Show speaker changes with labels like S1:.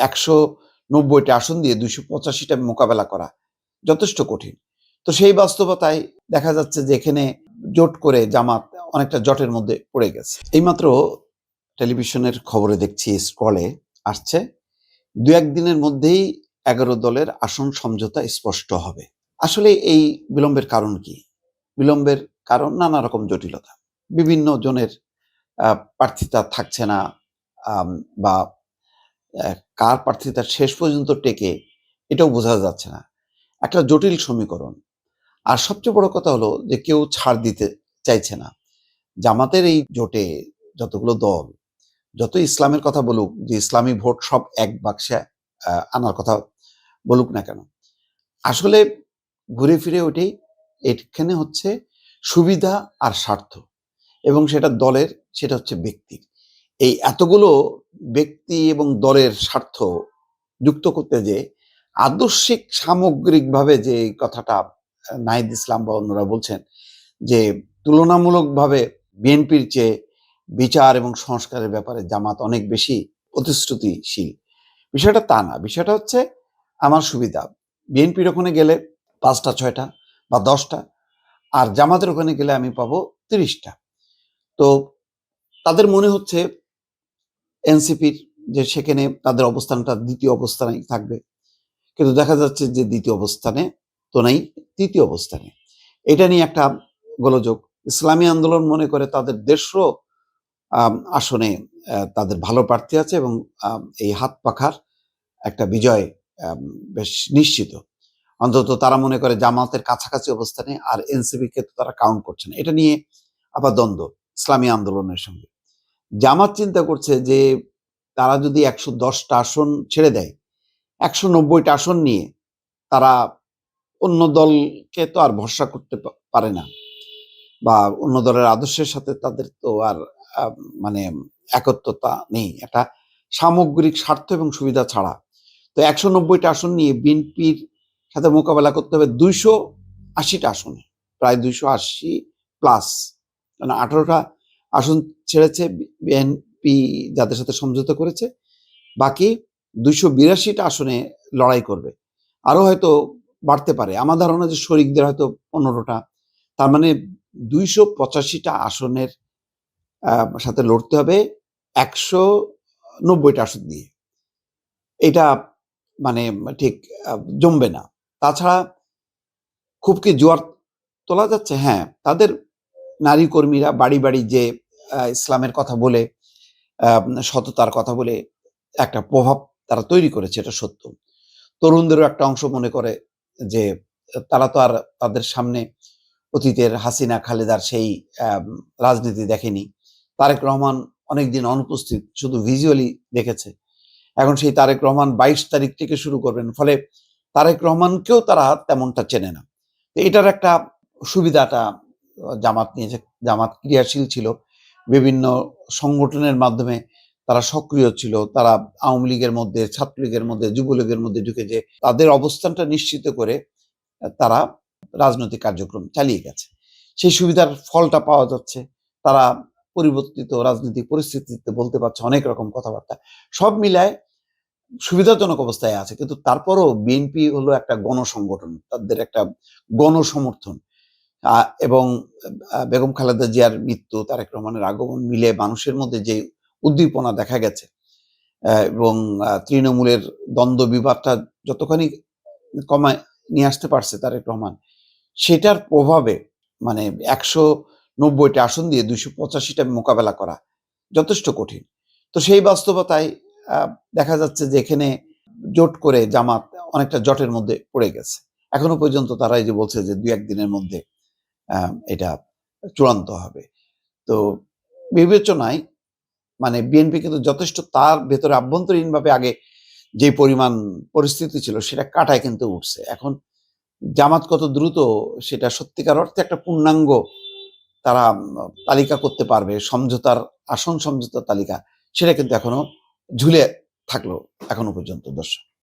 S1: 190টা আসন দিয়ে 285টা মোকাবেলা করা যথেষ্ট কঠিন। তো সেই বাস্তবতায় দেখা যাচ্ছে যে এখানে জোট করে জামাত অনেকটা জটের মধ্যে পড়ে গেছে। এইমাত্র টেলিভিশনের খবরে দেখছি, স্ক্রলে আসছে 2-1 দিনের মধ্যেই 11 দলের আসন সমঝোতা স্পষ্ট হবে। আসলে এই বিলম্বের কারণ কি? বিলম্বের কারণ নানা রকম জটিলতা। বিভিন্ন জনের প্রার্থিতা থাকছে না, বা কার প্রার্থিতা শেষ পর্যন্ত টেকে এটাও বোঝা যাচ্ছে না। একটা জটিল সমীকরণ। আর সবচেয়ে বড় কথা হলো যে কেউ ছাড় দিতে চাইছে না। জামাতের এই জোটে যতগুলো দল, যত ইসলামের কথা বলুক, যে ইসলামী ভোট সব এক বাক্সে আনার কথা বলুক না কেন, আসলে ঘুরে ফিরে ওইটাই, এখানে হচ্ছে সুবিধা আর স্বার্থ, এবং সেটা দলের, সেটা হচ্ছে ব্যক্তির। এই এতগুলো ব্যক্তি এবং দলের স্বার্থ যুক্ত করতে যে আদর্শিক সামগ্রিকভাবে যে এই কথাটা নাহিদ ইসলাম বা অন্যরা বলছেন যে তুলনামূলকভাবে বিএনপির চেয়ে বিচার এবং সংস্কারের ব্যাপারে জামাত অনেক বেশি প্রতিশ্রুতিশীল, বিষয়টা তা না। বিষয়টা হচ্ছে আমার সুবিধা। বিএনপির ওখানে গেলে 5টা 6টা বা 10টা, আর জামাতের ওখানে গেলে আমি পাবো 30টা। তো তাদের মনে হচ্ছে এনসিপির যে সেখানে তাদের অবস্থানটা দ্বিতীয় অবস্থানে থাকবে, কিন্তু দেখা যাচ্ছে যে দ্বিতীয় অবস্থানে তো নাই, তৃতীয় অবস্থানে। এটা নিয়ে একটা গোলযোগ। ইসলামী আন্দোলন মনে করে তাদের 150 আসনে তাদের ভালো প্রার্থী আছে, এবং এই হাত পাখার একটা বিজয় বেশ নিশ্চিত। অন্তত তারা মনে করে জামাতের কাছাকাছি অবস্থানে, আর এনসিপি কে তো তারা কাউন্ট করছে না। এটা নিয়ে আবার দ্বন্দ্ব ইসলামী আন্দোলনের সঙ্গে। জামাত চিন্তা করছে যে তারা যদি 110টা আসন ছেড়ে দেয়, 190টা আসন নিয়ে তারা অন্য দলকে তো আর ভরসা করতে পারে না, বা অন্য দলের আদর্শের সাথে তাদের তো আর মানে একত্রতা নেই, একটা সামগ্রিক স্বার্থ এবং সুবিধা ছাড়া। তো 190টা আসন নিয়ে বিএনপির সাথে মোকাবেলা করতে হবে 280টা আসনে, প্রায় 280 প্লাস, মানে 18টা আসন ছেড়েছে বিএনপি যাদের সাথে সমঝোতা করেছে, বাকি 282টা আসনে লড়াই করবে। আরো হয়তো বাড়তে পারে, আমার ধারণা যে শরিকদের হয়তো 15টা। তার মানে 285টা আসনের সাথে লড়তে হবে 190টা আসন দিয়ে। এটা মানে ঠিক জমবে না। তাছাড়া খুব কি জোয়ার তোলা যাচ্ছে? হ্যাঁ, তাদের নারী কর্মীরা বাড়ি বাড়ি যে ইসলামের কথা বলে, সততার কথা বলে একটা প্রভাব তারা তৈরি করেছে, এটা সত্য। তরুণদেরও একটা অংশ মনে করে যে তারা তো আর তাদের সামনে অতীতের হাসিনা খালেদার সেই রাজনীতি দেখেনি। তারেক রহমান অনেকদিন অনুপস্থিত, শুধু ভিজুয়ালি দেখেছে। এখন সেই তারেক রহমান 22 তারিখ থেকে শুরু করবেন, ফলে তারেক রহমানকেও তারা তেমনটা চেনে না। তো এটার একটা সুবিধাটা জামাত নিয়েছে। জামাত ক্রিয়াশীল ছিল, বিভিন্ন সংগঠনের মাধ্যমে তারা সক্রিয় ছিল। তারা আওয়ামী লীগের মধ্যে, ছাত্রলীগের মধ্যে, যুবলীগের মধ্যে ঢুকে যে তাদের অবস্থানটা নিশ্চিত করে তারা রাজনৈতিক কার্যক্রম চালিয়ে গেছে। সেই সুবিধার ফলটা পাওয়া যাচ্ছে। তারা পরিবর্তিত রাজনৈতিক পরিস্থিতিতে বলতে পারছে অনেক রকম কথাবার্তা। সব মিলায় সুবিধাজনক অবস্থায় আছে, কিন্তু তারপরও বিএনপি হলো একটা গণসংগঠন, তাদের একটা গণসমর্থন, এবং বেগম খালেদা জিয়ার মৃত্যু, তারেক রহমানের আগমন মিলে মানুষের মধ্যে যে উদ্দীপনা দেখা গেছে, এবং তৃণমূলের দ্বন্দ্ব বিবাদটা যতখানি কমায় নিয়ে আসতে পারছে তারেক রহমান, সেটার প্রভাবে মানে 190টা আসন দিয়ে 285টা মোকাবেলা করা যথেষ্ট কঠিন। তো সেই বাস্তবতায় দেখা যাচ্ছে যে এখানে জোট করে জামাত অনেকটা জটের মধ্যে পড়ে গেছে। এখনো পর্যন্ত তারা এই যে বলছে যে 2-1 দিনের মধ্যে এটা চূড়ান্ত হবে। তো বিবেচনায় মানে বিএনপি কিন্তু যথেষ্ট তার ভেতরে আভ্যন্তরীণভাবে আগে যে পরিমাণ পরিস্থিতি ছিল সেটা কাটায় কিন্তু উঠছে। এখন জামাত কত দ্রুত সেটা সত্যিকার অর্থে একটা পূর্ণাঙ্গ তারা তালিকা করতে পারবে, সমঝোতার আসন সমঝোতার তালিকা, সেটা কিন্তু এখনো ঝুলে থাকলো এখনো পর্যন্ত, দর্শক।